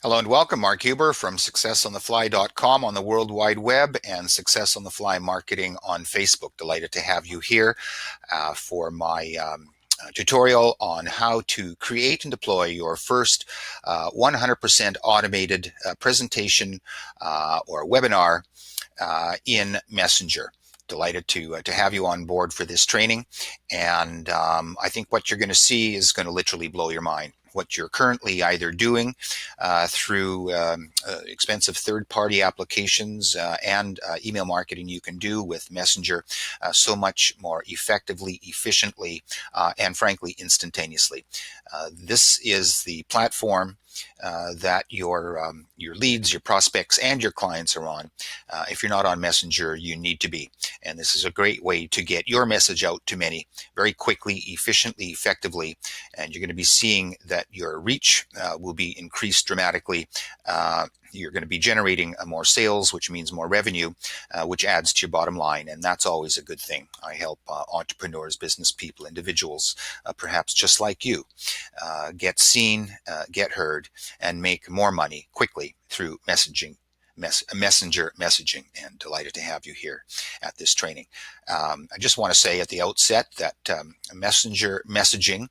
Hello and welcome, Mark Huber from successonthefly.com on the World Wide Web and Success on the Fly Marketing on Facebook. Delighted to have you here for my tutorial on how to create and deploy your first 100% automated presentation or webinar in Messenger. Delighted to have you on board for this training, and I think what you're going to see is going to literally blow your mind. What you're currently either doing through expensive third-party applications and email marketing you can do with Messenger so much more effectively, efficiently, and frankly, instantaneously. This is the platform that your leads, your prospects, and your clients are on. If you're not on Messenger, you need to be. And this is a great way to get your message out to many very quickly, efficiently, effectively. And you're going to be seeing that your reach will be increased dramatically. You're going to be generating more sales, which means more revenue, which adds to your bottom line. And that's always a good thing. I help entrepreneurs, business people, individuals, perhaps just like you, get seen, get heard, and make more money quickly through messenger messaging, and delighted to have you here at this training. I just want to say at the outset that messenger messaging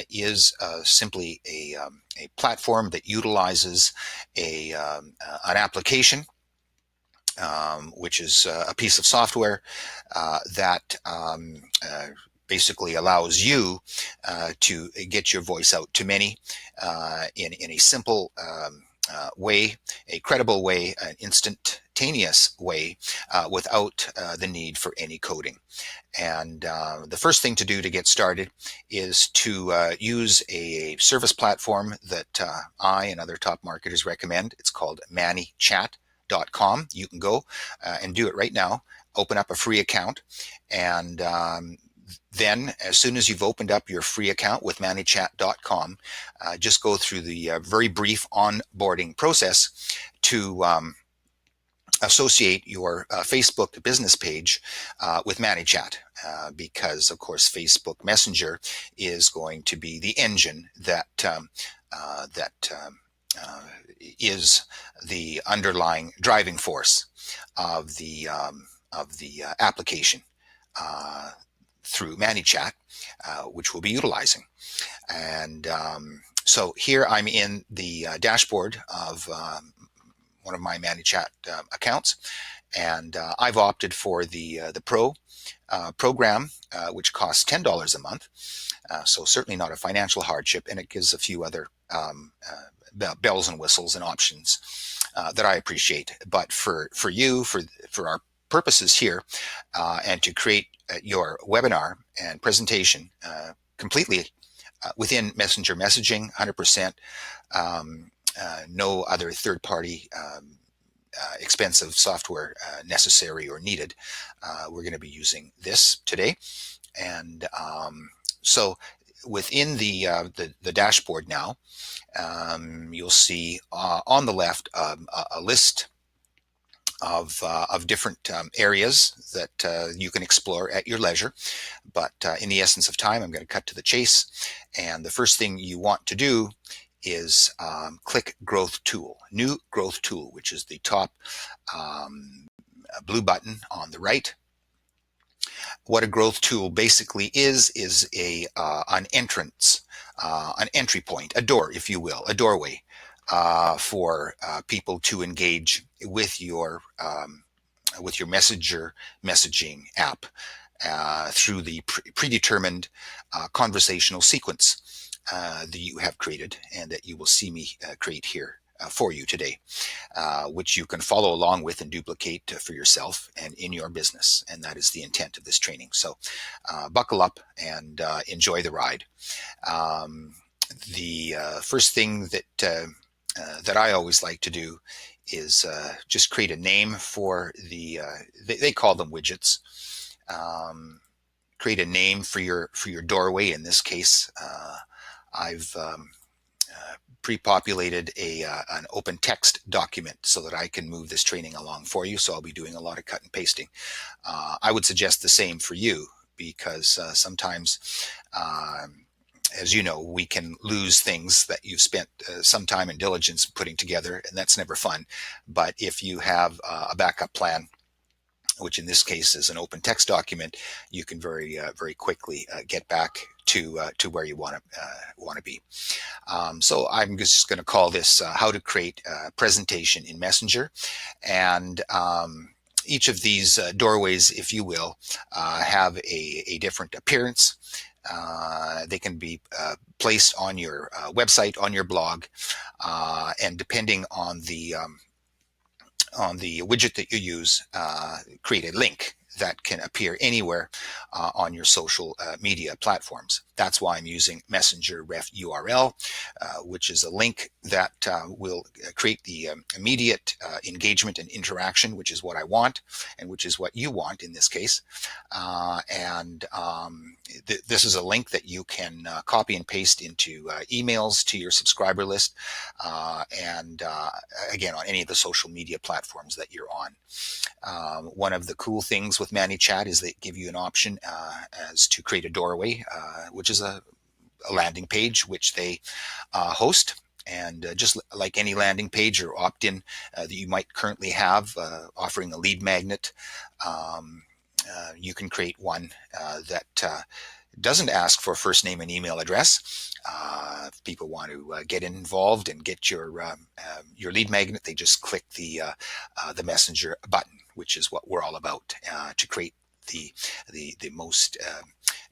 is simply a platform that utilizes an application, which is a piece of software that basically allows you to get your voice out to many in a simple way, a credible way, an instantaneous way, without the need for any coding. And the first thing to do to get started is to use a service platform that I and other top marketers recommend. It's called ManyChat.com. You can go and do it right now. Open up a free account, and then, as soon as you've opened up your free account with ManyChat.com, just go through the very brief onboarding process to associate your Facebook business page with ManyChat, because, of course, Facebook Messenger is going to be the engine that is the underlying driving force of the application through ManyChat, which we'll be utilizing. And so here I'm in the dashboard of one of my ManyChat accounts, and I've opted for the Pro program, which costs $10 a month. So certainly not a financial hardship, and it gives a few other bells and whistles and options that I appreciate. But for you, for our purposes here, and to create your webinar and presentation completely within Messenger messaging, 100%, no other third-party expensive software necessary or needed. We're going to be using this today. And so within the dashboard now, you'll see on the left a list of different areas that you can explore at your leisure. But in the essence of time, I'm going to cut to the chase. And the first thing you want to do is click Growth Tool, New Growth Tool, which is the top blue button on the right. What a growth tool basically is an entrance, an entry point, a door, if you will, a doorway for people to engage with your Messenger messaging app through the predetermined conversational sequence that you have created and that you will see me create here for you today, which you can follow along with and duplicate for yourself and in your business. And that is the intent of this training. So buckle up and enjoy the ride. The first thing that I always like to do is just create a name for they call them widgets. Create a name for your doorway. In this case, I've pre-populated an open text document so that I can move this training along for you. So I'll be doing a lot of cut and pasting. I would suggest the same for you, because sometimes as you know, we can lose things that you've spent some time and diligence putting together, and that's never fun. But if you have a backup plan, which in this case is an open text document, you can very quickly get back to where you want to be. So I'm just going to call this how to create a presentation in Messenger, and each of these doorways, if you will, have a different appearance. They can be placed on your website, on your blog, and depending on the widget that you use, create a link that can appear anywhere on your social media platforms. That's why I'm using Messenger Ref URL, which is a link that will create the immediate engagement and interaction, which is what I want, and which is what you want in this case. This is a link that you can copy and paste into emails to your subscriber list, and again, on any of the social media platforms that you're on. One of the cool things with ManyChat is they give you an option as to create a doorway, which is a landing page which they host. And just like any landing page or opt-in that you might currently have, offering a lead magnet, you can create one that doesn't ask for first name and email address. If people want to get involved and get your lead magnet, they just click the messenger button, which is what we're all about, to create the most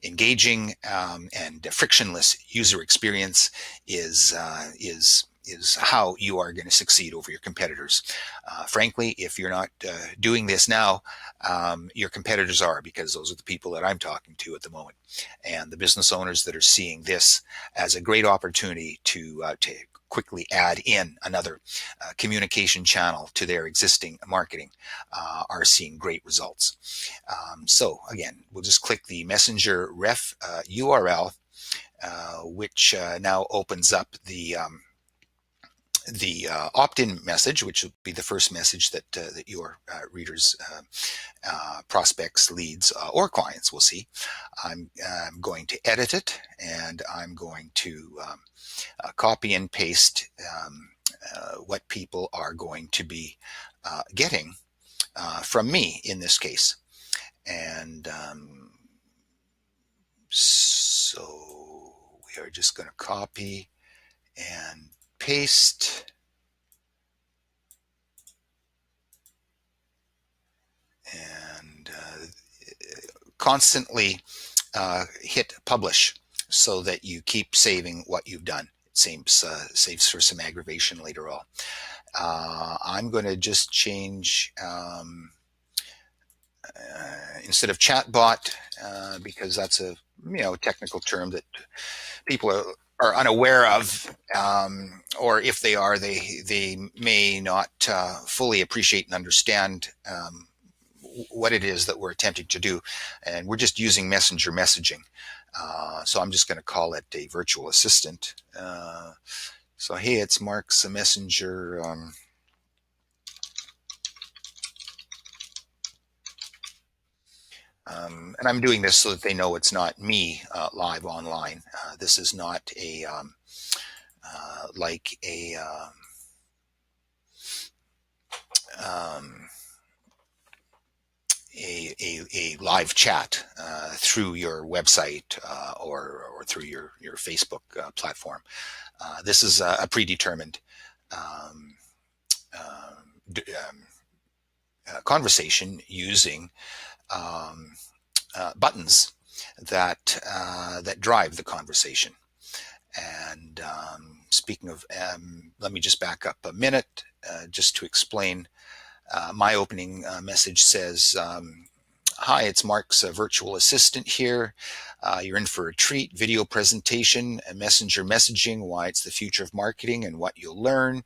engaging and frictionless user experience is how you are going to succeed over your competitors. Frankly, if you're not doing this now, your competitors are, because those are the people that I'm talking to at the moment, and the business owners that are seeing this as a great opportunity to quickly add in another communication channel to their existing marketing are seeing great results. So again, we'll just click the Messenger Ref URL, which now opens up the opt-in message, which will be the first message that your readers, prospects, leads, or clients will see. I'm going to edit it, and I'm going to copy and paste what people are going to be getting from me in this case. And so we are just going to copy and paste, and constantly hit publish so that you keep saving what you've done. It saves for some aggravation later on. I'm going to just change instead of chatbot, because that's a technical term that people are unaware of, or if they are, they may not fully appreciate and understand what it is that we're attempting to do, and we're just using messenger messaging. So I'm just going to call it a virtual assistant. So hey, it's Mark's messenger. And I'm doing this so that they know it's not me live online. This is not a like a live chat through your website or through your Facebook platform. This is a predetermined conversation using buttons that drive the conversation. And speaking of, let me just back up a minute just to explain. My opening message says, hi, it's Mark's virtual assistant here. You're in for a treat. Video presentation and messenger messaging, why it's the future of marketing, and what you'll learn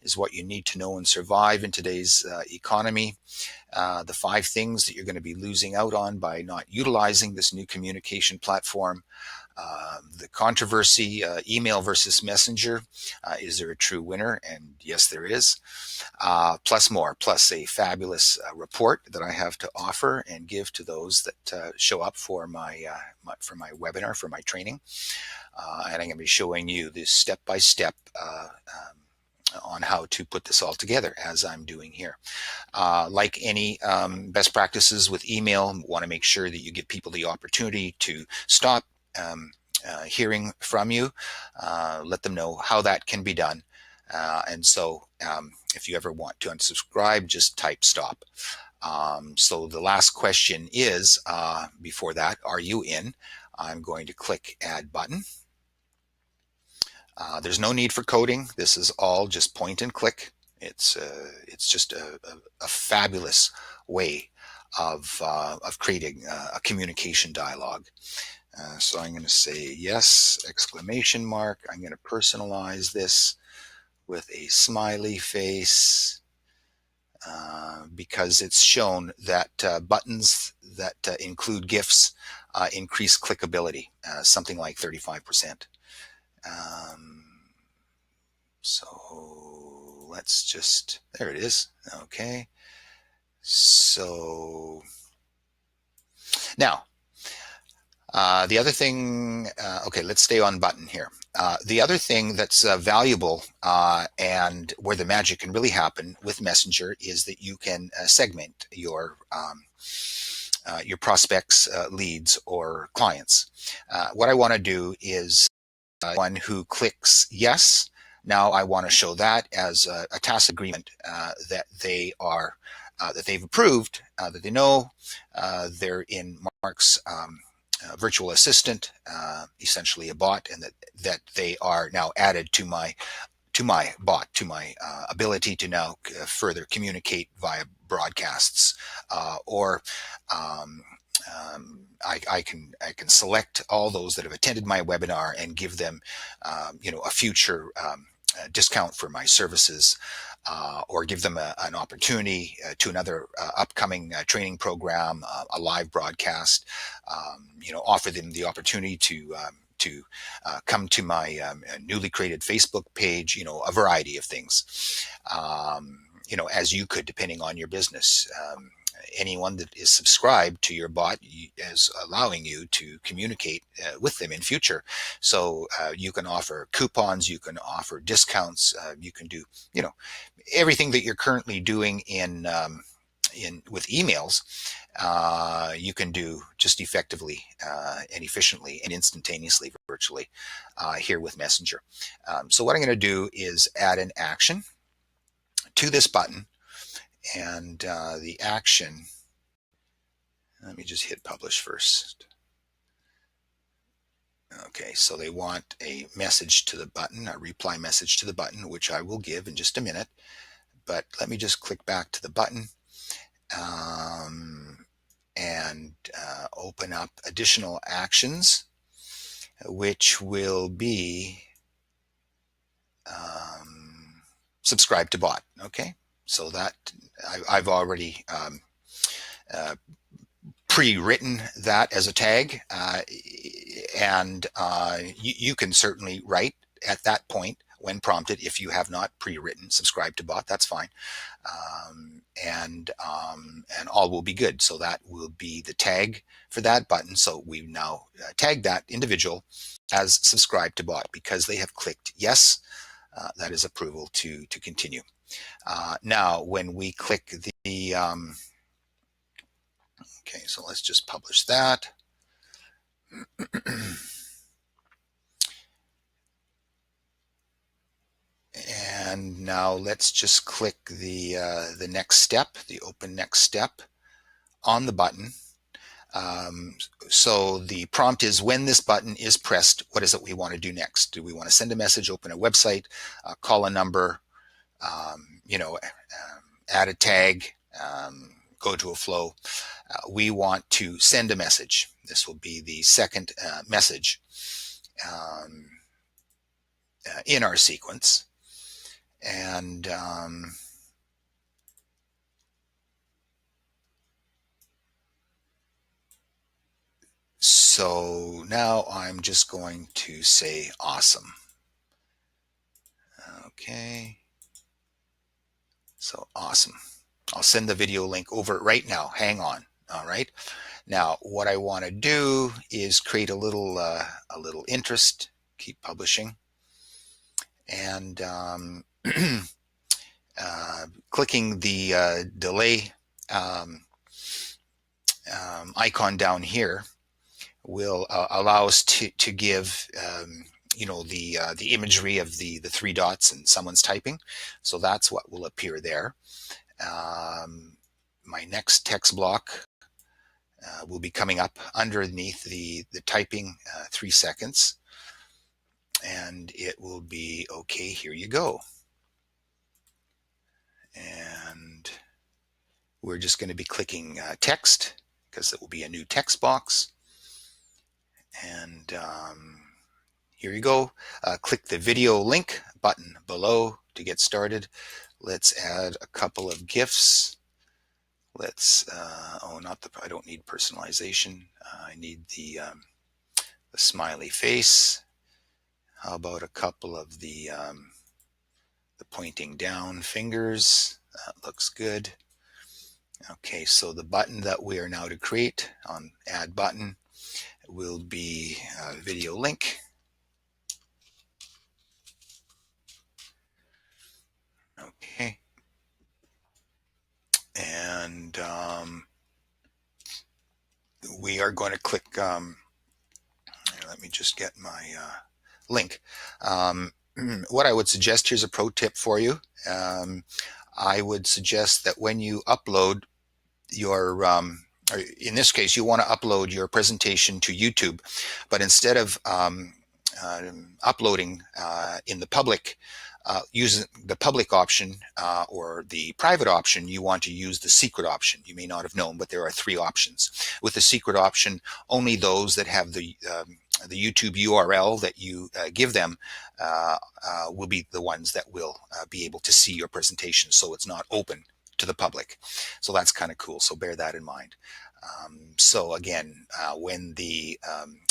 is what you need to know and survive in today's economy. The 5 things that you're going to be losing out on by not utilizing this new communication platform. The controversy, email versus messenger. Is there a true winner? And yes, there is. Plus more, plus a fabulous report that I have to offer and give to those that show up for my webinar, for my training. And I'm going to be showing you this step-by-step on how to put this all together, as I'm doing here. Like any best practices with email, want to make sure that you give people the opportunity to stop hearing from you. Let them know how that can be done. And so if you ever want to unsubscribe, just type stop. So the last question is, before that, are you in? I'm going to click add button. There's no need for coding. This is all just point and click. It's just a fabulous way of creating a communication dialogue. So I'm going to say yes, exclamation mark. I'm going to personalize this with a smiley face because it's shown that buttons that include GIFs increase clickability, something like 35%. So let's just, there it is. Okay. So now, the other thing, okay, let's stay on button here. The other thing that's valuable and where the magic can really happen with Messenger is that you can segment your prospects, leads, or clients. What I want to do is one who clicks yes. Now I want to show that as a tacit agreement that they are that they've approved, that they know they're in Mark's virtual assistant, essentially a bot, and that they are now added to my bot, to my ability to now further communicate via broadcasts or I can select all those that have attended my webinar and give them a future discount for my services, or give them an opportunity to another upcoming training program, a live broadcast, offer them the opportunity to come to my newly created Facebook page, a variety of things, as you could, depending on your business. Anyone that is subscribed to your bot is allowing you to communicate with them in future. So you can offer coupons, you can offer discounts, you can do, everything that you're currently doing in with emails, you can do just effectively and efficiently and instantaneously, virtually, here with Messenger. So what I'm going to do is add an action to this button, and the action, let me just hit publish first. Okay, so they want a message to the button, a reply message to the button, which I will give in just a minute. But let me just click back to the button and open up additional actions, which will be subscribe to bot. Okay, so that I've already pre-written that as a tag, and you can certainly write at that point when prompted. If you have not pre-written subscribe to bot, that's fine, and all will be good. So that will be the tag for that button. So we now tag that individual as subscribe to bot because they have clicked yes. That is approval to continue. Now when we click the okay, so let's just publish that. And now let's just click the next step, the open next step on the button. So the prompt is, when this button is pressed, what is it we want to do next? Do we want to send a message, open a website, call a number, add a tag, go to a flow? We want to send a message. This will be the second message in our sequence. And So now I'm just going to say awesome. Okay. So awesome. I'll send the video link over right now. Hang on. All right. Now, what I want to do is create a little interest. Keep publishing, and clicking the delay icon down here will allow us to give the imagery of the three dots and someone's typing. So that's what will appear there. My next text block will be coming up underneath the typing 3 seconds, and it will be okay. Here you go. And we're just going to be clicking text because it will be a new text box. And here you go. Click the video link button below to get started. Let's add a couple of GIFs. Let's, I don't need personalization. I need the smiley face. How about a couple of the pointing down fingers? That looks good. Okay, so the button that we are now to create on add button will be a video link. Okay. And we are going to click, let me just get my link. What I would suggest, here's a pro tip for you. I would suggest that when you upload your, or in this case, you want to upload your presentation to YouTube, but instead of uploading in the public, using the public option or the private option, you want to use the secret option. You may not have known, but there are 3 options. With the secret option, only those that have the YouTube URL that you give them will be the ones that will be able to see your presentation, so it's not open to the public. So that's kind of cool, so bear that in mind. So again, when the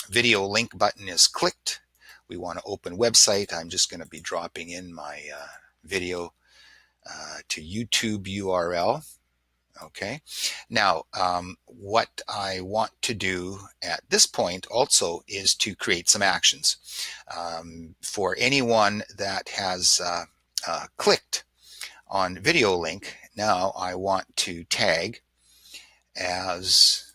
video link button is clicked, we want to open website. I'm just going to be dropping in my video to YouTube URL. Okay. Now, what I want to do at this point also is to create some actions. For anyone that has clicked on video link, now I want to tag as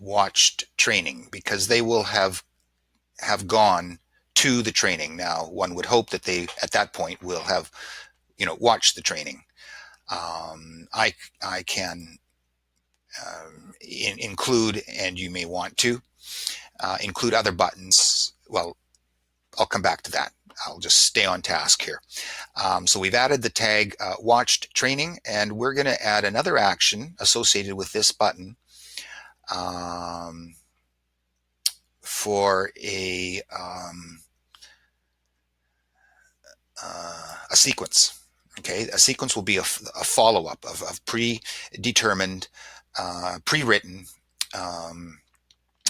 watched training, because they will have gone to the training. Now, one would hope that they at that point will have watched the training. I can include, and you may want to include other buttons. Well, I'll come back to that. I'll just stay on task here. So we've added the tag watched training, and we're going to add another action associated with this button for a sequence. Okay, a sequence will be a follow-up of predetermined, pre-written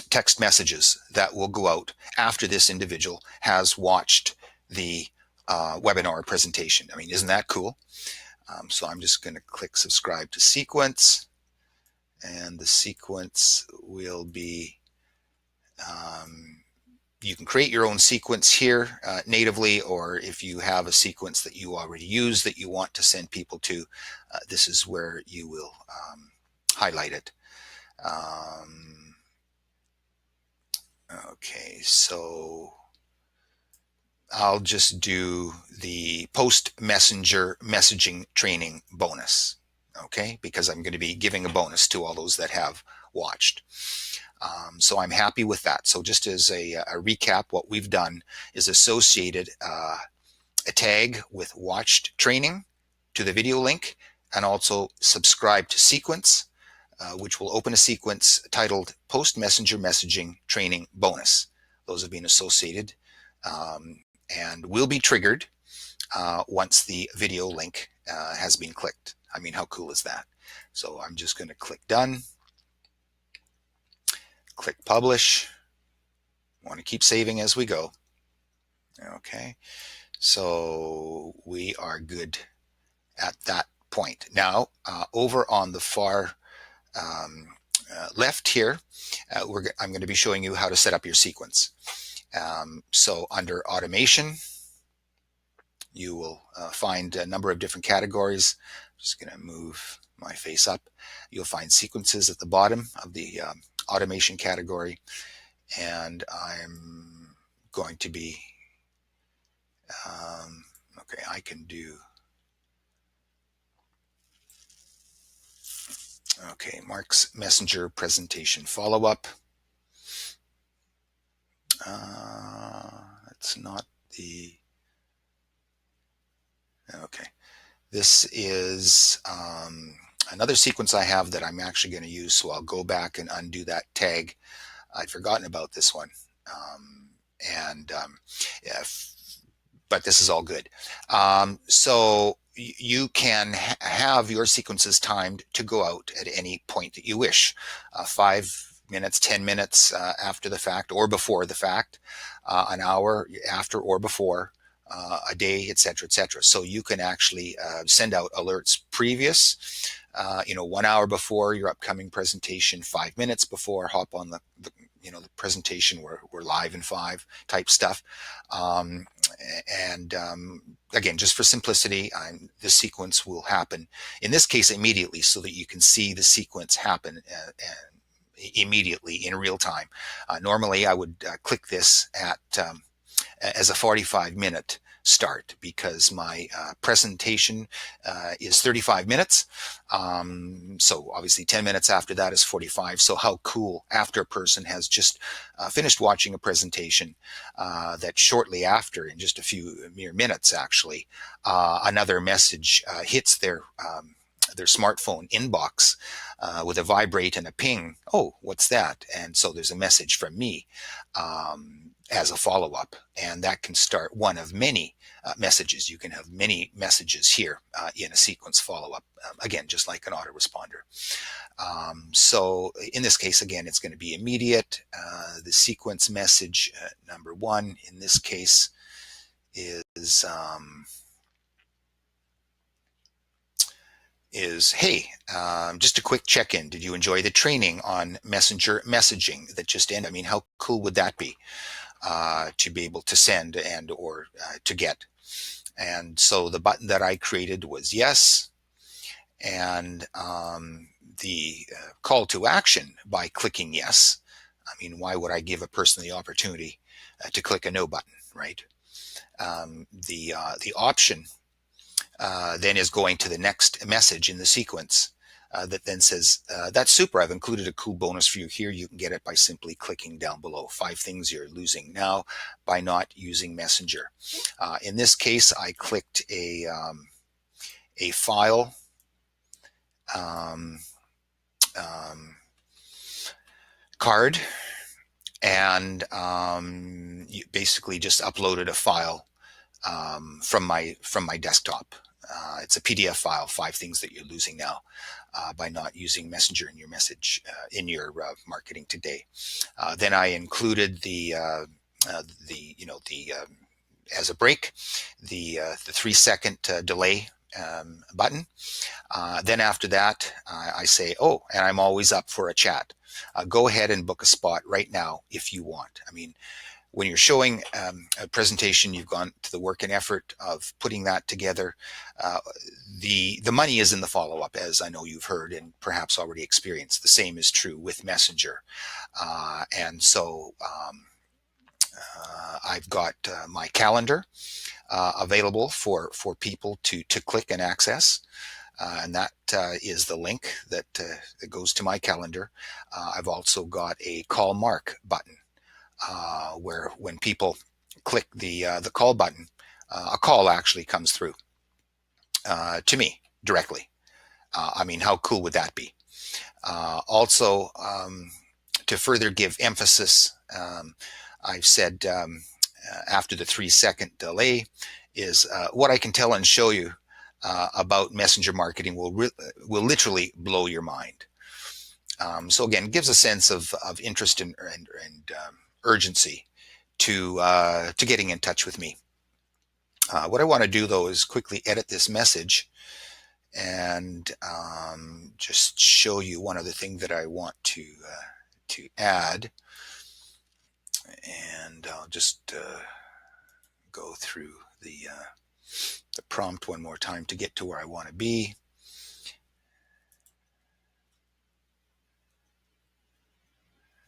text messages that will go out after this individual has watched the webinar presentation. I mean, isn't that cool? So I'm just going to click subscribe to sequence, and the sequence will be, you can create your own sequence here natively, or if you have a sequence that you already use that you want to send people to, this is where you will highlight it. Okay, so I'll just do the post messenger messaging training bonus, okay, because I'm going to be giving a bonus to all those that have watched. So I'm happy with that. So just as a recap, what we've done is associated a tag with watched training to the video link, and also subscribe to sequence, which will open a sequence titled Post Messenger Messaging Training Bonus. Those have been associated and will be triggered once the video link has been clicked. I mean, how cool is that? So I'm just going to click done, click publish. Want to keep saving as we go. Okay, so we are good at that point. Now, over on the far left here, I'm going to be showing you how to set up your sequence. So under automation, you will find a number of different categories. I'm just going to move my face up. You'll find sequences at the bottom of the automation category, and I'm going to be okay, I can do Mark's Messenger presentation follow-up. That's not the okay. This is another sequence I have that I'm actually going to use, so I'll go back and undo that tag. I'd forgotten about this one. Yeah, but this is all good. So you can have your sequences timed to go out at any point that you wish. 5 minutes, 10 minutes after the fact or before the fact, an hour after or before, a day, etc., etc. So you can actually send out alerts previous, 1 hour before your upcoming presentation, 5 minutes before, hop on the presentation, we're live in 5 type stuff. Again, just for simplicity, this sequence will happen, in this case, immediately, so that you can see the sequence happen immediately in real time. Normally, I would click this at as a 45-minute start, because my presentation is 35 minutes. So obviously 10 minutes after that is 45. So how cool, after a person has just finished watching a presentation, that shortly after, in just a few mere minutes actually, another message hits their smartphone inbox with a vibrate and a ping. Oh, what's that? And so there's a message from me as a follow-up, and that can start one of many messages. You can have many messages here in a sequence follow-up, again, just like an autoresponder. So in this case, again, it's going to be immediate. The sequence message number 1 in this case is hey, just a quick check-in. Did you enjoy the training on messenger messaging that just ended? I mean, how cool would that be to be able to send and or to get? And so the button that I created was yes, and the call to action by clicking yes. I mean, why would I give a person the opportunity to click a no button, right? The option then is going to the next message in the sequence that then says, that's super, I've included a cool bonus for you here. You can get it by simply clicking down below. 5 things you're losing now by not using Messenger. In this case, I clicked a file card, and you basically just uploaded a file from my desktop. It's a PDF file, 5 things that you're losing now by not using Messenger in your message in your marketing today. Then I included as a break, the 3-second delay button. Then after that, I say, oh, and I'm always up for a chat. Go ahead and book a spot right now if you want. I mean, when you're showing a presentation, you've gone to the work and effort of putting that together. The money is in the follow-up, as I know you've heard and perhaps already experienced. The same is true with Messenger. And so I've got my calendar available for people to click and access. And that is the link that goes to my calendar. I've also got a call Mark button. Where when people click the call button, a call actually comes through to me directly. I mean, how cool would that be? Also, to further give emphasis, I've said after the 3-second delay, is what I can tell and show you about messenger marketing will literally blow your mind. So again, it gives a sense of interest and urgency to getting in touch with me. What I want to do though is quickly edit this message and just show you one other thing that I want to add. And I'll just go through the prompt one more time to get to where I want to be.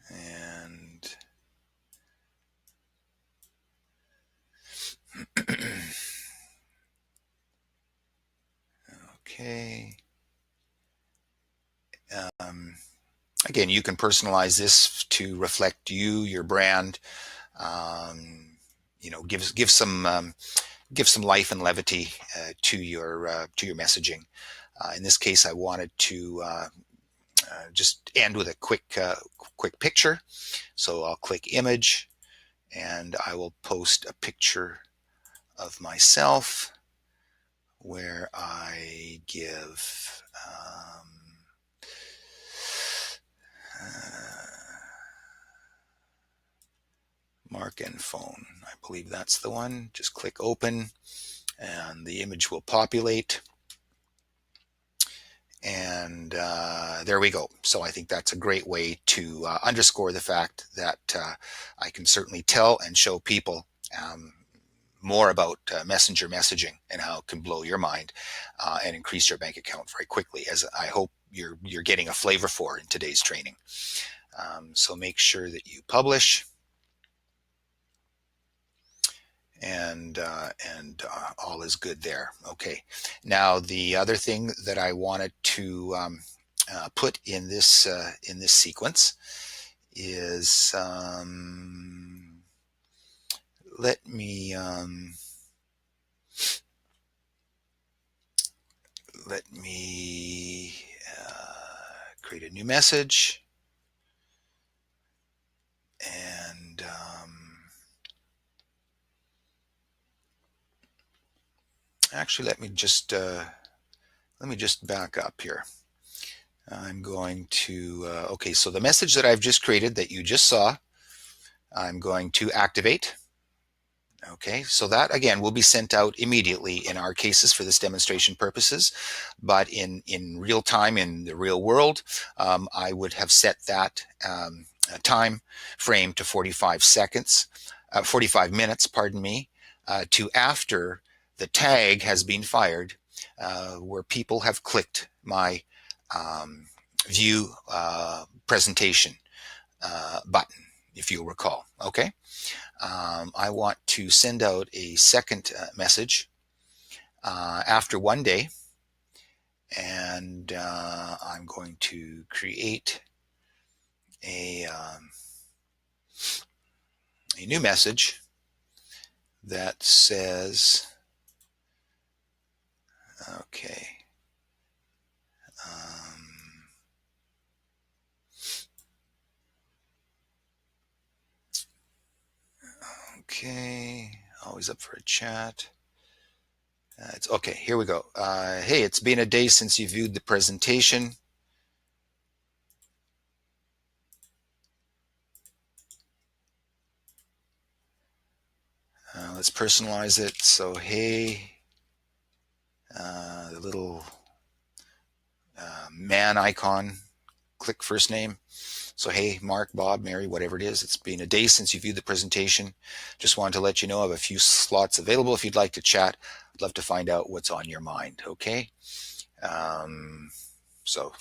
And okay. Again, you can personalize this to reflect you, your brand. You know, give some life and levity to your messaging. In this case, I wanted to just end with a quick picture. So I'll click image, and I will post a picture of myself where I give Mark and phone. I believe that's the one. Just click open and the image will populate. And there we go. So I think that's a great way to underscore the fact that I can certainly tell and show people more about messenger messaging and how it can blow your mind and increase your bank account very quickly, as I hope you're getting a flavor for in today's training. So make sure that you publish, and all is good there. Okay. Now the other thing that I wanted to put in this sequence is let me create a new message, and actually let me just back up here. I'm going to okay, so the message that I've just created that you just saw, I'm going to activate. Okay, so that again will be sent out immediately in our cases for this demonstration purposes, but in real time, in the real world, I would have set that time frame to 45 seconds, 45 minutes, pardon me, to after the tag has been fired, where people have clicked my view presentation button, if you'll recall. Okay. I want to send out a second message after 1 day, and I'm going to create a new message that says, okay, okay, always up for a chat. It's okay. Here we go. Hey, it's been a day since you viewed the presentation. Let's personalize it. So, hey, the little man icon, click first name. So, hey, Mark, Bob, Mary, whatever it is, it's been a day since you viewed the presentation. Just wanted to let you know I have a few slots available if you'd like to chat. I'd love to find out what's on your mind, okay? So,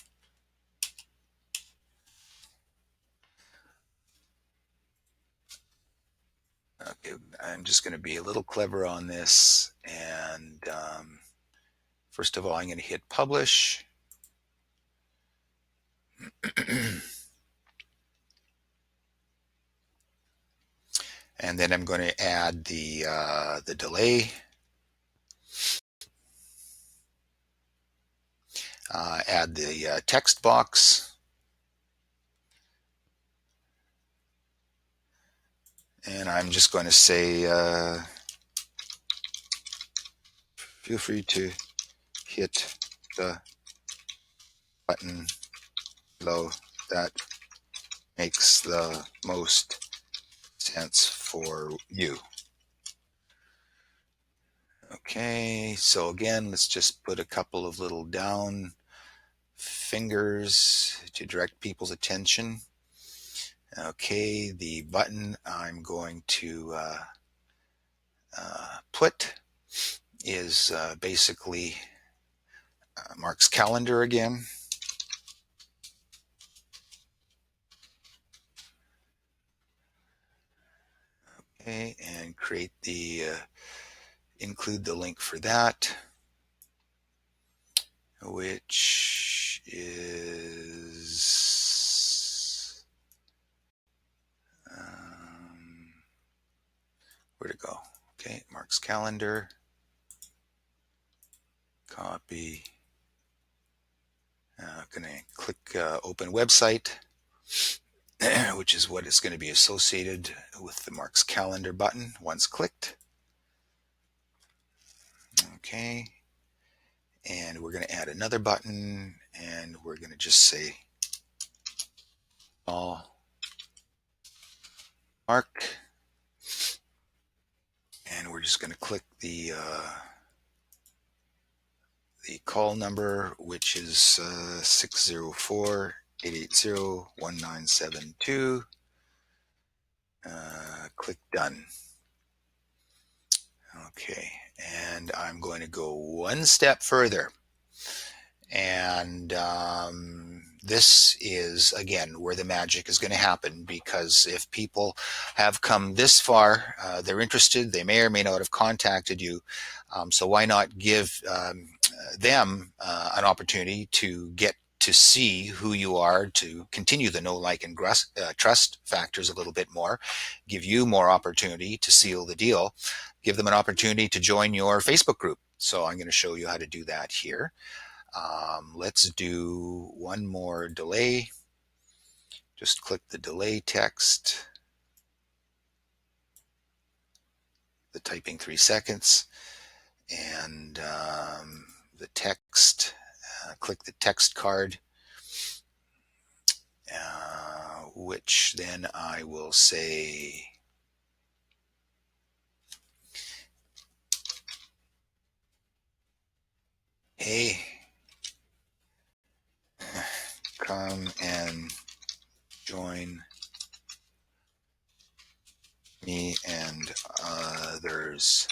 okay, I'm just going to be a little clever on this. And first of all, I'm going to hit publish. And then I'm going to add the delay. Add the text box. And I'm just going to say feel free to hit the button below that makes the most sense for you. Okay, so again, let's just put a couple of little down fingers to direct people's attention. Okay, the button I'm going to put is basically Mark's calendar again. Okay, and create the include the link for that, which is where to go? Okay, Mark's calendar, copy. Going to click open website, which is what is going to be associated with the Mark's calendar button once clicked. Okay, and we're going to add another button, and we're going to just say all Mark, and we're just going to click the call number, which is 604-880-1972. Click done. Okay, and I'm going to go one step further. And this is, again, where the magic is going to happen, because if people have come this far, they're interested, they may or may not have contacted you. So why not give them an opportunity to get to see who you are, to continue the know, like, and trust factors a little bit more, give you more opportunity to seal the deal, give them an opportunity to join your Facebook group. So I'm going to show you how to do that here. Let's do one more delay. Just click the delay text, the typing 3 seconds, and the text, click the text card, which then I will say, hey, come and join me and others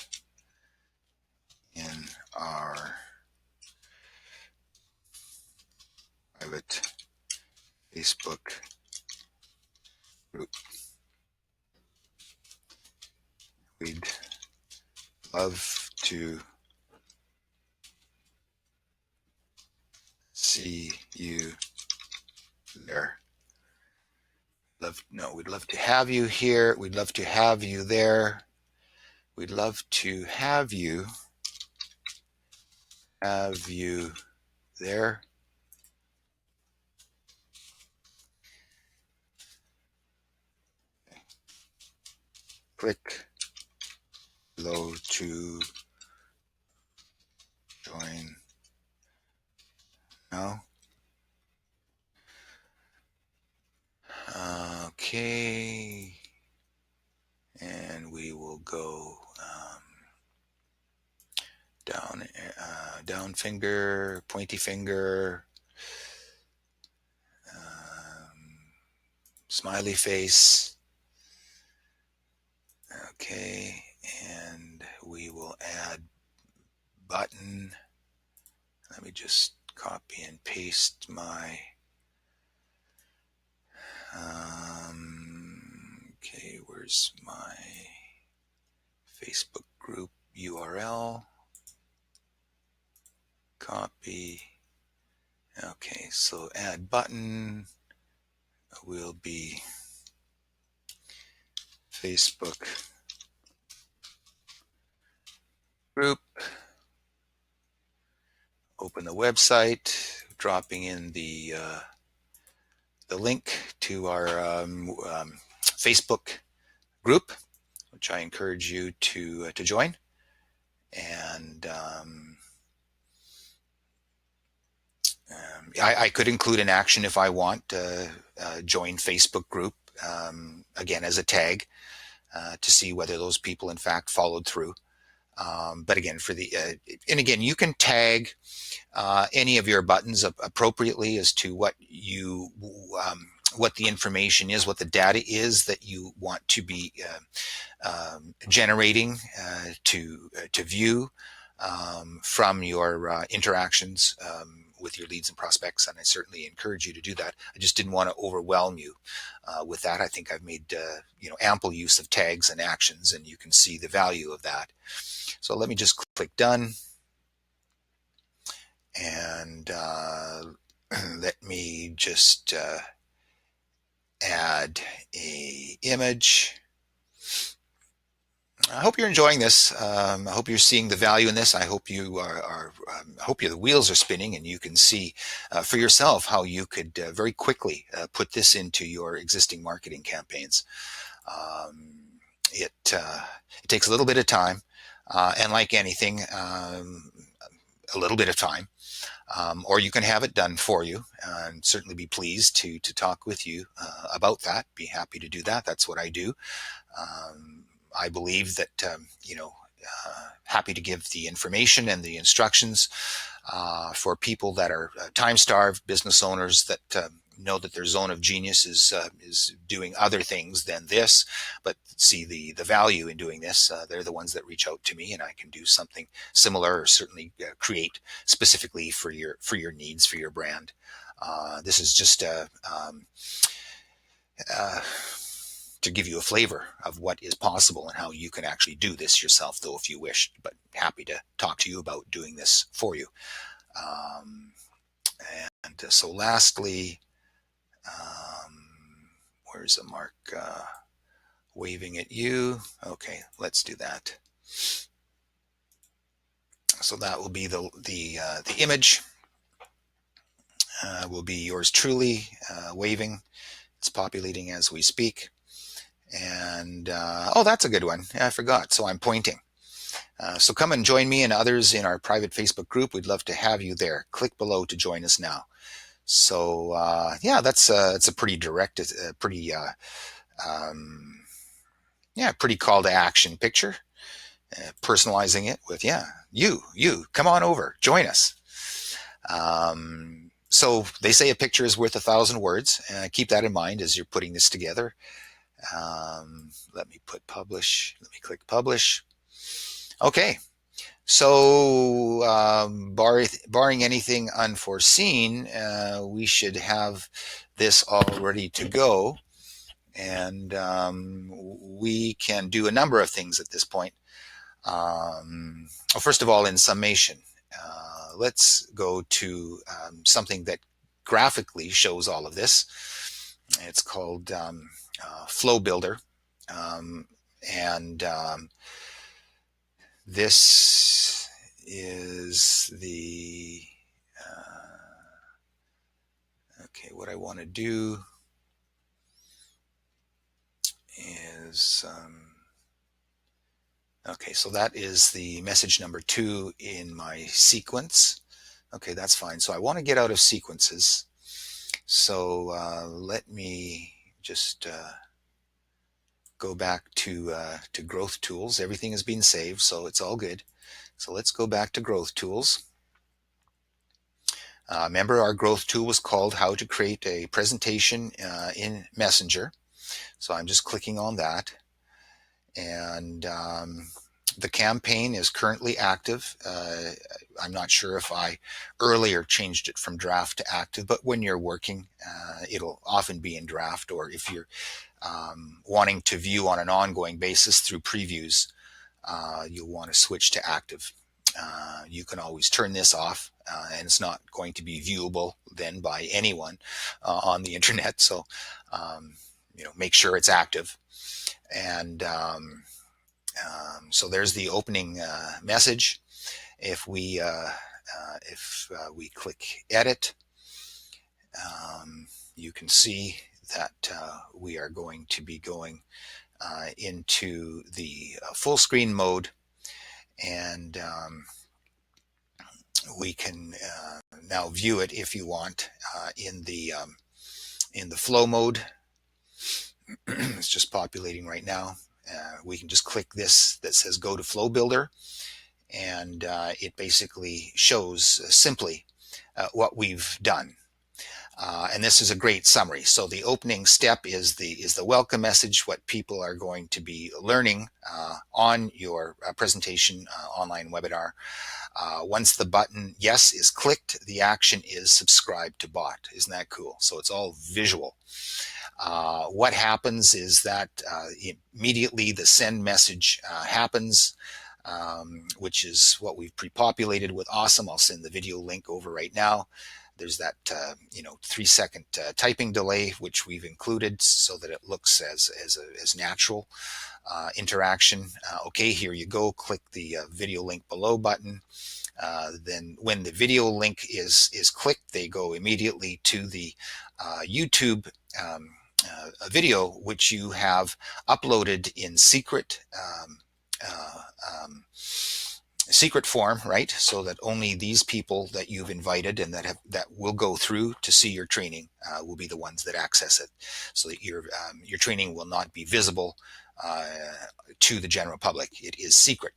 in our private Facebook group. We'd love to see you there. We'd love to have you here. We'd love to have you there. We'd love to have you there. Click below to join now. Okay, and we will go down finger, pointy finger, smiley face. Okay, and we will add button. Let me just copy and paste my okay, where's my Facebook group URL? Copy. Okay, so add button will be Facebook group. Open the website, dropping in the link to our Facebook group, which I encourage you to join. And I could include an action if I want. Join Facebook group, again, as a tag, to see whether those people in fact followed through. But again, and again, you can tag any of your buttons appropriately as to what the information is, what the data is that you want to be generating to view from your interactions with your leads and prospects. And I certainly encourage you to do that. I just didn't want to overwhelm you with that. I think I've made ample use of tags and actions, and you can see the value of that. So let me just click done, and let me just add a image. I hope you're enjoying this. I hope you're seeing the value in this. I hope I hope the wheels are spinning, and you can see for yourself how you could very quickly put this into your existing marketing campaigns. It takes a little bit of time, and like anything, a little bit of time, or you can have it done for you, and certainly be pleased to talk with you about that. Be happy to do that. That's what I do. I believe that, happy to give the information and the instructions for people that are time-starved business owners that know that their zone of genius is doing other things than this, but see the value in doing this. They're the ones that reach out to me, and I can do something similar, or certainly create specifically for your needs, for your brand. This is just to give you a flavor of what is possible and how you can actually do this yourself, though, if you wish. But happy to talk to you about doing this for you. And so lastly, where's the mark waving at you? Okay, let's do that. So that will be the image. Will be yours truly waving. It's populating as we speak. And oh, that's a good one. Yeah, I forgot. So I'm pointing. So come and join me and others in our private Facebook group. We'd love to have you there. Click below to join us now. So yeah, it's a pretty direct, pretty pretty call to action picture. Personalizing it with you come on over, join us. So they say a picture is worth 1,000 words. Keep that in mind as you're putting this together. Let me publish. Let me click publish. Okay. So barring anything unforeseen, we should have this all ready to go. And we can do a number of things at this point. First of all, in summation, let's go to something that graphically shows all of this. It's called Flow Builder. This is the okay, what I want to do is okay, so that is the message number 2 in my sequence. Okay, that's fine. So I want to get out of sequences. So let me just go back to growth tools. Everything has been saved, so it's all good. So let's go back to growth tools. Remember, our growth tool was called How to Create a Presentation in Messenger. So I'm just clicking on that. And the campaign is currently active. I'm not sure if I earlier changed it from draft to active, but when you're working, it'll often be in draft, or if you're wanting to view on an ongoing basis through previews, you'll want to switch to active. You can always turn this off, and it's not going to be viewable then by anyone on the internet. So, make sure it's active. And so there's the opening message. If we click edit, you can see that we are going to be going into the full screen mode. and we can now view it if you want in the flow mode. It's just populating right now. We can just click this that says go to flow builder, and it basically shows simply what we've done. And this is a great summary. So the opening step is the welcome message, what people are going to be learning on your presentation online webinar. Once the button yes is clicked, the action is subscribe to bot. Isn't that cool? So it's all visual. What happens is that immediately the send message happens, which is what we've pre-populated with Awesome. I'll send the video link over right now. There's that 3-second typing delay, which we've included so that it looks as natural interaction. Okay, here you go. Click the video link below button. Then when the video link is clicked, they go immediately to the YouTube a video which you have uploaded in secret form, right? So that only these people that you've invited and that will go through to see your training will be the ones that access it, so that your training will not be visible to the general public. It is secret,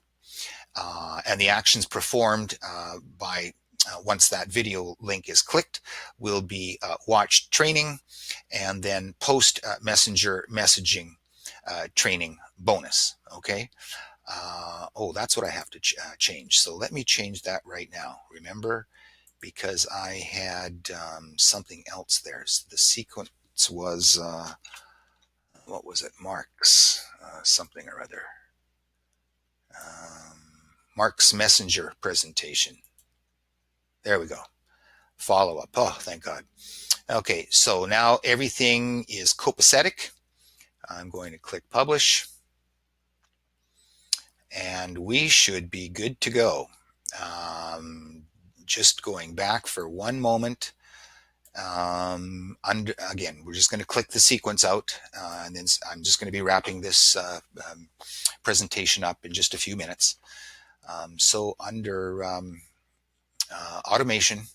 and the actions performed by once that video link is clicked will be watched training and then post messenger messaging training bonus. Okay. Oh, that's what I have to change. So let me change that right now. Remember, because I had something else there. The sequence was, what was it? Mark's something or other. Mark's messenger presentation. There we go. Follow up. Oh, thank God. Okay, so now everything is copacetic. I'm going to click publish, and we should be good to go. Just going back for one moment. Again, we're just going to click the sequence out, and then I'm just going to be wrapping this presentation up in just a few minutes. So under automation,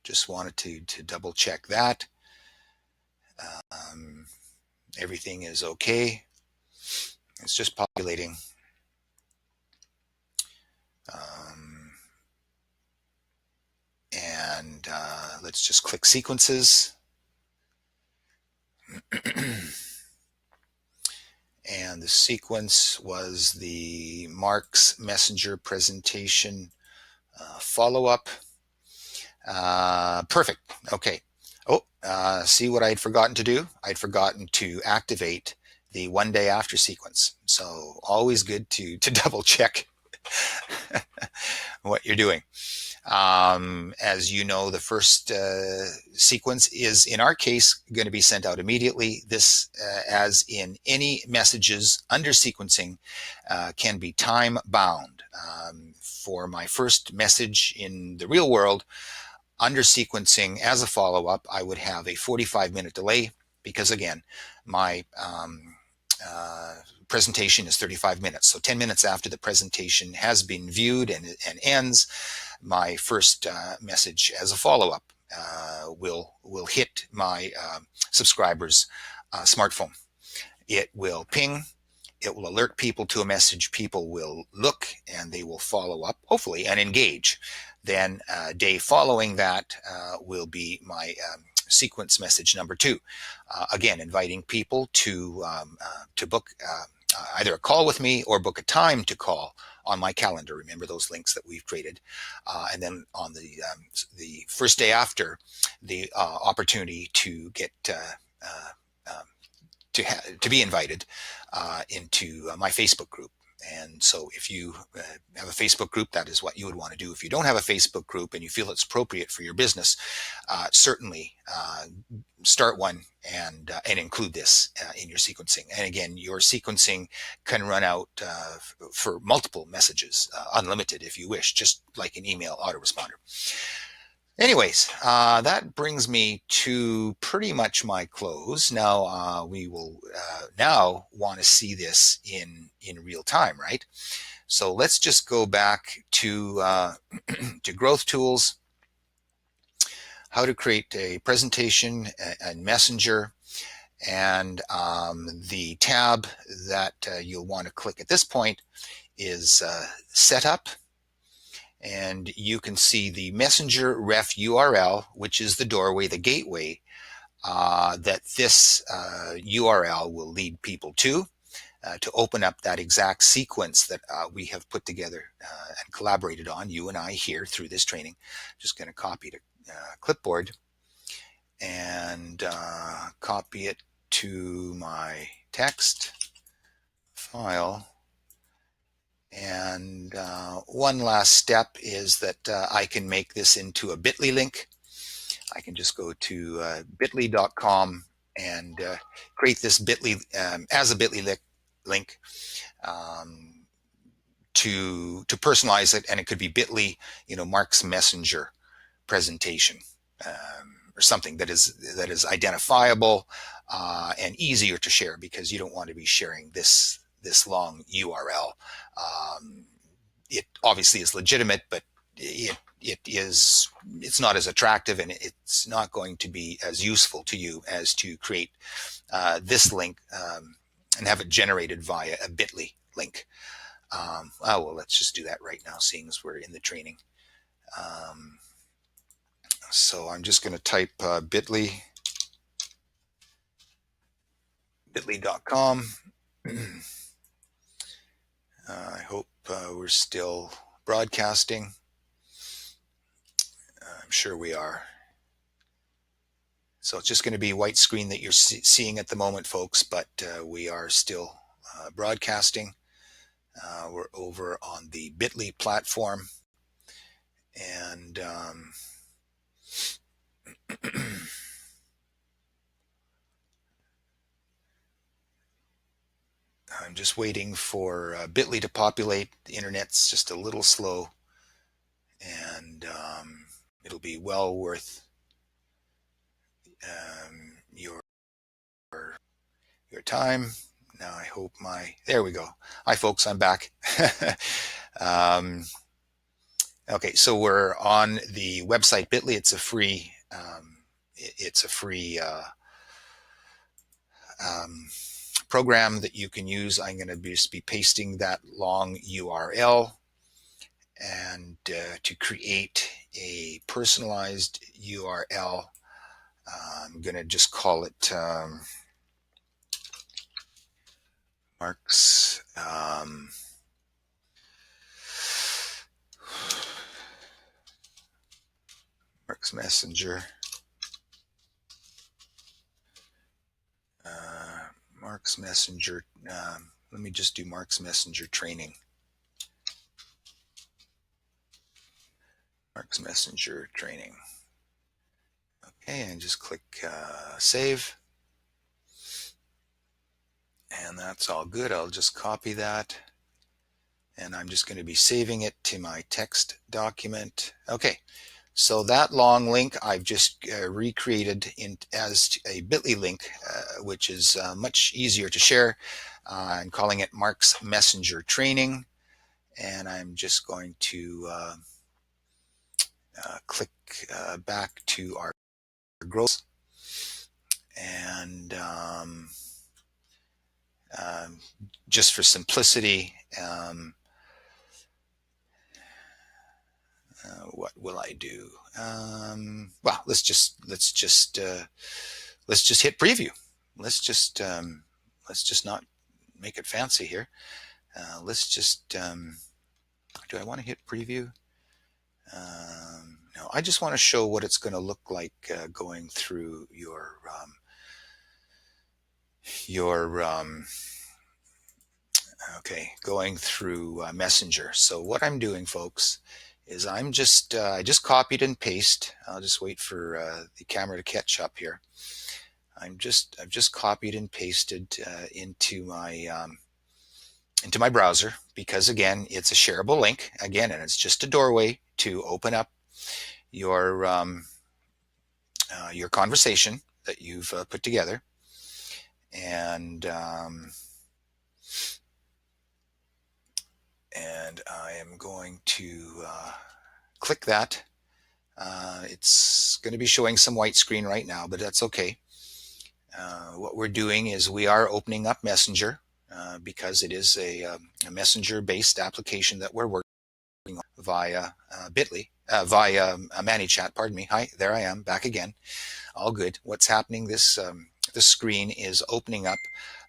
just wanted to double check that everything is okay. It's just populating. And let's just click sequences. And the sequence was the Mark's Messenger presentation follow-up. Perfect. Okay. Oh, see what I'd forgotten to do? I'd forgotten to activate the 1 day after sequence. So always good to double check what you're doing. As you know, the first sequence is, in our case, going to be sent out immediately. This, as in any messages under sequencing, can be time bound. For my first message in the real world, under sequencing as a follow-up, I would have a 45-minute delay because, again, my presentation is 35 minutes. So 10 minutes after the presentation has been viewed and ends, my first message as a follow-up will hit my subscriber's smartphone. It will ping. It will alert people to a message. People will look and they will follow up, hopefully, and engage. Then day following that will be my sequence message number 2. Again, inviting people to book either a call with me or book a time to call on my calendar. Remember those links that we've created. And then on the first day after, the opportunity to get to be invited into my Facebook group. And so if you have a Facebook group, that is what you would want to do. If you don't have a Facebook group and you feel it's appropriate for your business, certainly start one and include this in your sequencing. And again, your sequencing can run out for multiple messages, unlimited if you wish, just like an email autoresponder. Anyways, that brings me to pretty much my close. Now we will now want to see this in real time, right? So let's just go back to to growth tools, how to create a presentation and Messenger, and the tab that you'll want to click at this point is Setup, and you can see the Messenger ref URL, which is the doorway, the gateway that this URL will lead people to open up that exact sequence that we have put together and collaborated on, you and I here through this training. Just going to copy to clipboard and copy it to my text file. And one last step is that I can make this into a bit.ly link. I can just go to bit.ly.com and create this bit.ly as a bit.ly link to personalize it, and it could be bit.ly, Mark's Messenger presentation, or something that is identifiable and easier to share, because you don't want to be sharing this long URL. It obviously is legitimate, but it's not as attractive, and it's not going to be as useful to you as to create this link and have it generated via a bit.ly link. Well, let's just do that right now, seeing as we're in the training. So I'm just going to type bit.ly.com. I hope we're still broadcasting. I'm sure we are. So it's just going to be white screen that you're seeing at the moment, folks, but we are still broadcasting. We're over on the bit.ly platform, and I'm just waiting for bit.ly to populate. The internet's just a little slow, and it'll be well worth your time. Now I hope there we go. Hi folks, I'm back. Okay, so we're on the website bit.ly. It's a free program that you can use. I'm going to just be pasting that long URL, and to create a personalized URL, I'm going to just call it Mark's Messenger. Mark's Messenger. Let me just do Mark's Messenger training. Mark's Messenger training. Okay, and just click save. And that's all good. I'll just copy that. And I'm just going to be saving it to my text document. Okay, so that long link I've just recreated as a bit.ly link, which is much easier to share. I'm calling it Mark's Messenger Training. And I'm just going to click back to our growth. And just for simplicity, what will I do? Well, let's just hit preview. Let's just not make it fancy here. Let's just do I want to hit preview? No, I just want to show what it's going to look like going through your going through Messenger. So what I'm doing, folks, is I just copied and paste. I'll just wait for the camera to catch up here. I've just copied and pasted into my browser, because again, it's a shareable link again, and it's just a doorway to open up your conversation that you've put together. And And I am going to click that. It's going to be showing some white screen right now, but that's okay. What we're doing is we are opening up Messenger because it is a Messenger-based application that we're working on via Bitly, via ManyChat, pardon me. Hi, there I am, back again. All good. What's happening? This screen is opening up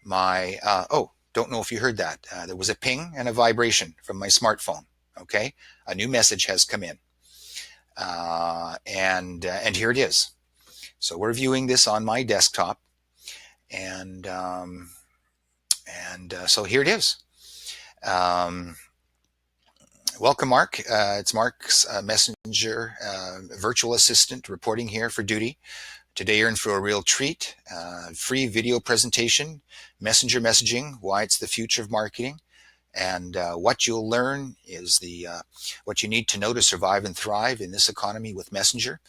my, oh, don't know if you heard that. There was a ping and a vibration from my smartphone. Okay, a new message has come in. And here it is. So we're viewing this on my desktop. And so here it is. Welcome, Mark. It's Mark's Messenger virtual assistant reporting here for duty. Today you're in for a real treat. Free video presentation, Messenger messaging, why it's the future of marketing. And what you'll learn is what you need to know to survive and thrive in this economy with Messenger.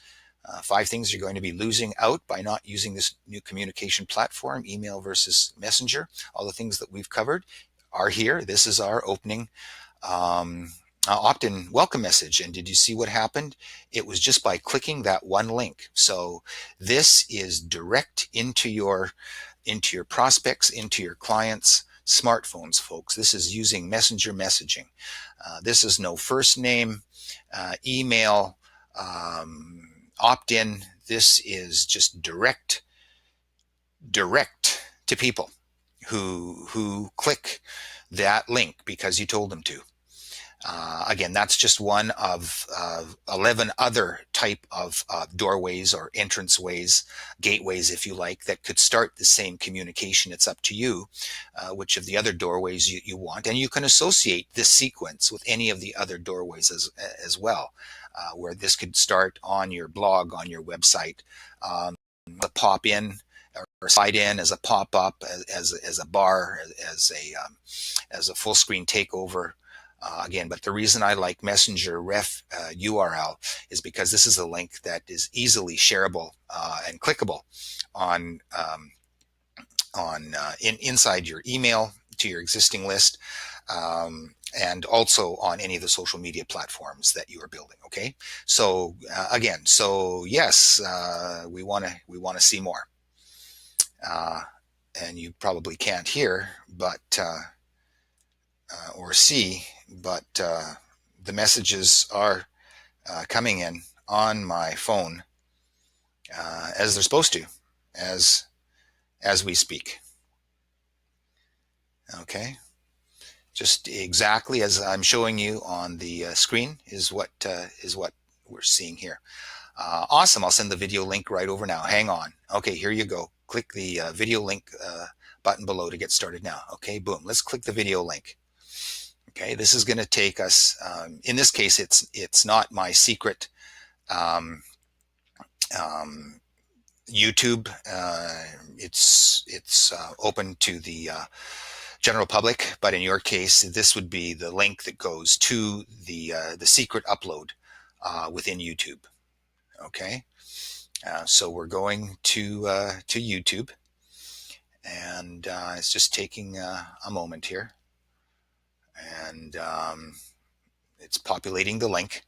5 things you're going to be losing out by not using this new communication platform, email versus Messenger. All the things that we've covered are here. This is our opening opt-in welcome message. And did you see what happened? It was just by clicking that one link. So this is direct into your prospects, into your clients' smartphones, folks. This is using Messenger messaging. This is no first name, email, opt-in. This is just direct to people who click that link because you told them to. Again, that's just one of 11 other type of doorways or entranceways, gateways, if you like, that could start the same communication. It's up to you which of the other doorways you want. And you can associate this sequence with any of the other doorways as well, where this could start on your blog, on your website, a pop in or slide in as a pop up, as a bar, as a full screen takeover. Again, but the reason I like Messenger ref URL is because this is a link that is easily shareable and clickable inside your email to your existing list, and also on any of the social media platforms that you are building. Okay, so again, so yes, we want to see more, and you probably can't hear, but or see, but the messages are coming in on my phone as they're supposed to, as we speak. Okay, just exactly as I'm showing you on the screen is what we're seeing here. Awesome. I'll send the video link right over now. Hang on. Okay, here you go. Click the video link button below to get started now. Okay, boom. Let's click the video link. Okay, this is going to take us, in this case, it's not my secret YouTube. It's open to the general public, but in your case, this would be the link that goes to the secret upload within YouTube. Okay, so we're going to YouTube, and it's just taking a moment here. And it's populating the link.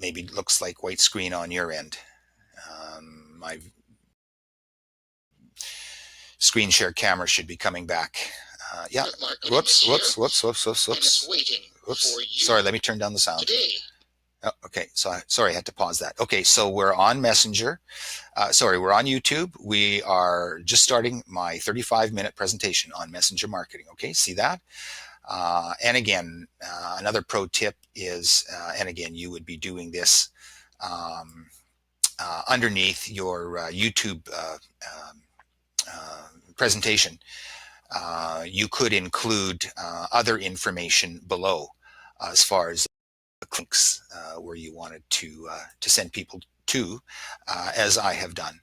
Maybe it looks like white screen on your end. My screen share camera should be coming back. Yeah. Whoops. Sorry, let me turn down the sound. Oh, okay, so sorry, I had to pause that. Okay, so we're on Messenger. We're on YouTube. We are just starting my 35-minute presentation on Messenger marketing. Okay, see that? And again, another pro tip is, and again, you would be doing this underneath your YouTube presentation. You could include other information below as far as links where you wanted to send people to, as I have done.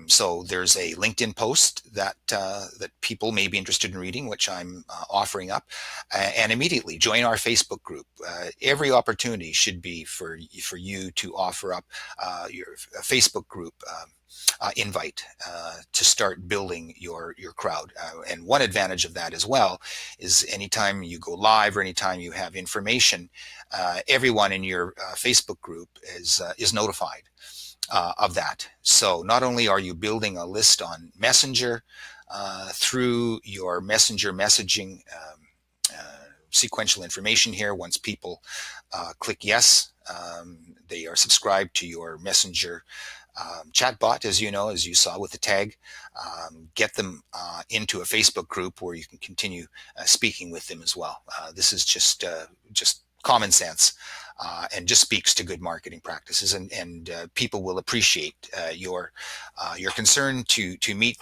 So there's a LinkedIn post that that people may be interested in reading, which I'm offering up, and immediately join our Facebook group. Every opportunity should be for you to offer up your Facebook group. Invite to start building your crowd. And one advantage of that as well is anytime you go live or anytime you have information, everyone in your Facebook group is notified of that. So not only are you building a list on Messenger through your Messenger messaging sequential information here, once people click yes, they are subscribed to your Messenger chatbot, as you know, as you saw with the tag. Get them into a Facebook group where you can continue speaking with them as well. This is just common sense and just speaks to good marketing practices, and people will appreciate your concern to meet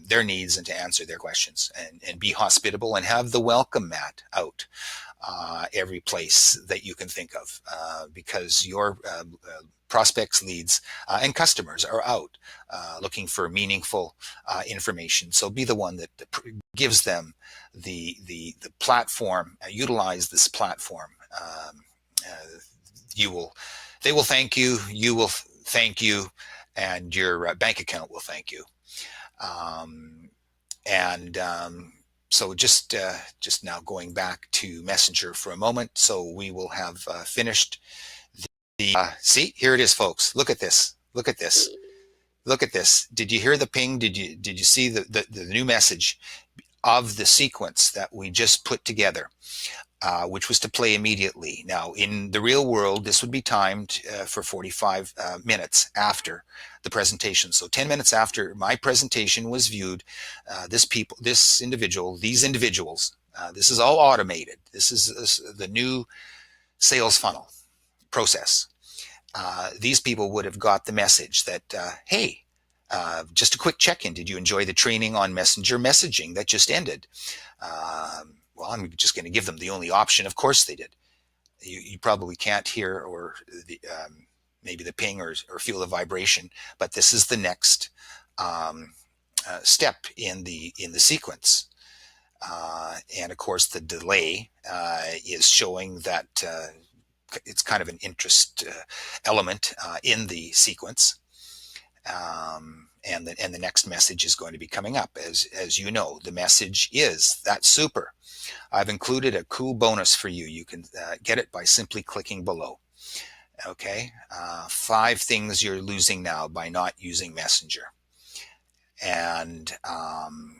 their needs and to answer their questions, and be hospitable and have the welcome mat out every place that you can think of, because your prospects, leads, and customers are out looking for meaningful information. So be the one that gives them the platform. Utilize this platform. They will thank you. You will thank you, and your bank account will thank you. And so just now going back to Messenger for a moment. So we will have finished see, here it is, folks. Look at this. Look at this. Look at this. Did you hear the ping? Did you see the new message of the sequence that we just put together, which was to play immediately? Now, in the real world, this would be timed for 45 minutes after the presentation. So 10 minutes after my presentation was viewed, these individuals, this is all automated. This is the new sales funnel process. These people would have got the message that, hey, just a quick check-in. Did you enjoy the training on Messenger messaging that just ended? Well, I'm just going to give them the only option. Of course they did. You probably can't hear or maybe the ping or feel the vibration, but this is the next step in the sequence. And of course, the delay is showing that it's kind of an interest element in the sequence, and the next message is going to be coming up. As you know, the message is, "That's super. I've included a cool bonus for you. You can get it by simply clicking below." Okay, 5 things you're losing now by not using Messenger, and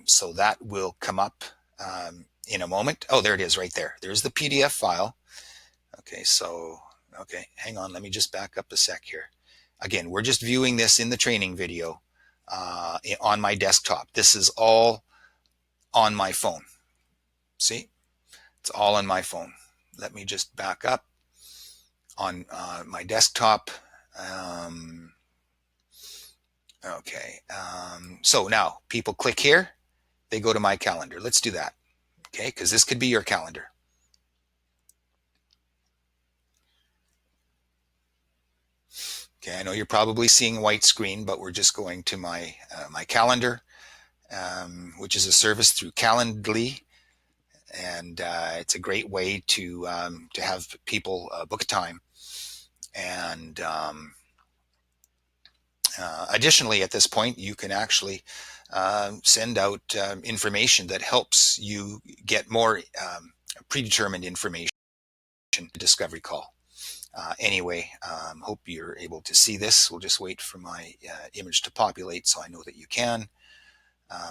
so that will come up in a moment. Oh, there it is, right there. There's the PDF file. Okay, so, okay, hang on. Let me just back up a sec here. Again, we're just viewing this in the training video on my desktop. This is all on my phone. See? It's all on my phone. Let me just back up on my desktop. Okay, so now people click here. They go to my calendar. Let's do that, okay, because this could be your calendar. Okay, I know you're probably seeing white screen, but we're just going to my my calendar, which is a service through Calendly, and it's a great way to have people book a time. And additionally, at this point, you can actually send out information that helps you get more predetermined information. Discovery call. Anyway, hope you're able to see this. We'll just wait for my image to populate so I know that you can.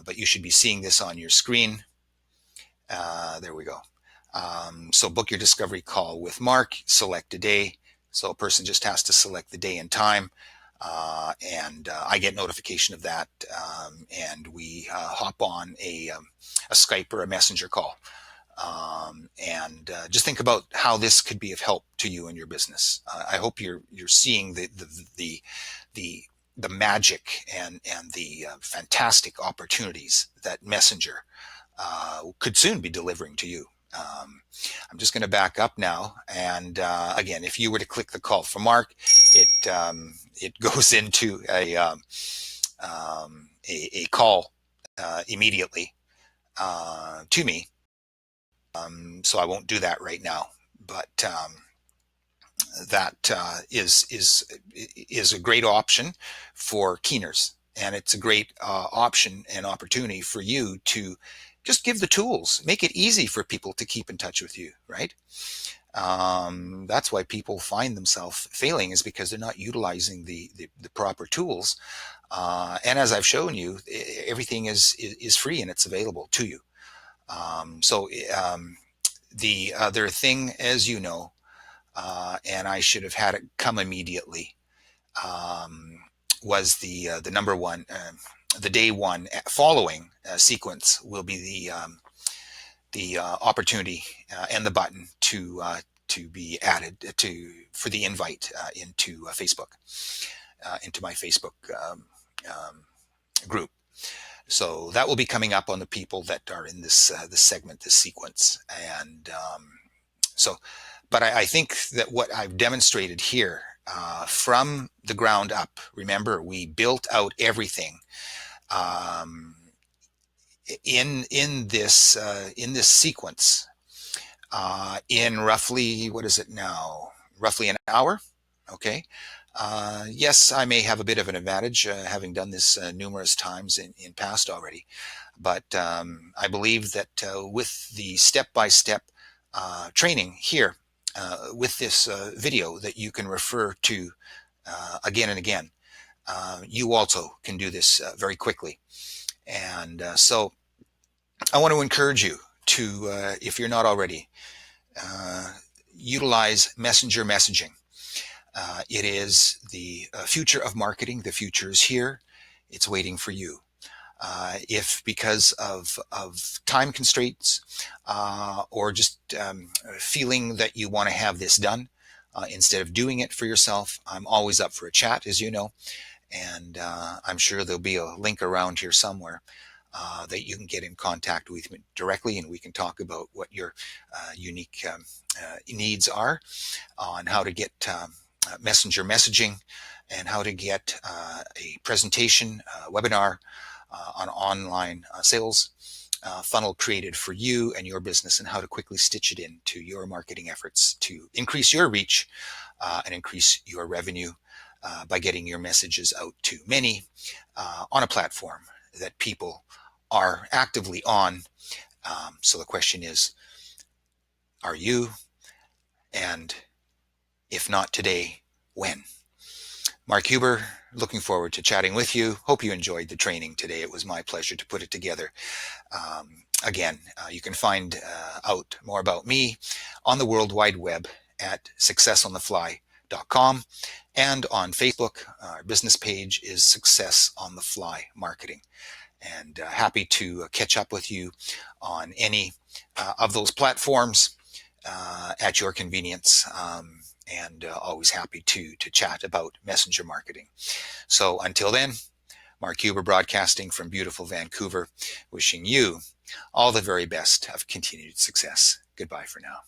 But you should be seeing this on your screen. There we go. So book your discovery call with Mark. Select a day. So a person just has to select the day and time. And I get notification of that. And we hop on a Skype or a Messenger call. And just think about how this could be of help to you and your business. I hope you're seeing the magic and the fantastic opportunities that Messenger could soon be delivering to you I'm just going to back up now. And again, if you were to click the call for Mark, it goes into a call immediately to me. So I won't do that right now. But that is a great option for keeners, and it's a great option and opportunity for you to just give the tools, make it easy for people to keep in touch with you, right? That's why people find themselves failing, is because they're not utilizing the proper tools. And as I've shown you, everything is free and it's available to you. The other thing, as you know, and I should have had it come immediately, was the number one, the day one following sequence will be the opportunity and the button to be added for the invite into Facebook, into my Facebook group. So that will be coming up on the people that are in this segment, this sequence, and but I think that what I've demonstrated here from the ground up. Remember, we built out everything in this sequence in roughly, what is it now? Roughly an hour. Okay. Yes, I may have a bit of an advantage having done this numerous times in past already, but I believe that with the step-by-step training here with this video that you can refer to again and again, you also can do this very quickly. And so I want to encourage you to, if you're not already, utilize messenger messaging. It is the future of marketing. The future is here. It's waiting for you. If because of time constraints or just feeling that you want to have this done instead of doing it for yourself, I'm always up for a chat, as you know, and I'm sure there'll be a link around here somewhere that you can get in contact with me directly, and we can talk about what your unique needs are on how to get messenger messaging and how to get a presentation, webinar on online sales funnel created for you and your business, and how to quickly stitch it into your marketing efforts to increase your reach and increase your revenue by getting your messages out to many on a platform that people are actively on. So the question is, are you? And if not today, when? Mark Huber, looking forward to chatting with you. Hope you enjoyed the training today. It was my pleasure to put it together. Again, you can find out more about me on the World Wide Web at successonthefly.com, and on Facebook. Our business page is Success on the Fly Marketing. And happy to catch up with you on any of those platforms at your convenience. And always happy to chat about messenger marketing. So until then, Mark Huber broadcasting from beautiful Vancouver, wishing you all the very best of continued success. Goodbye for now.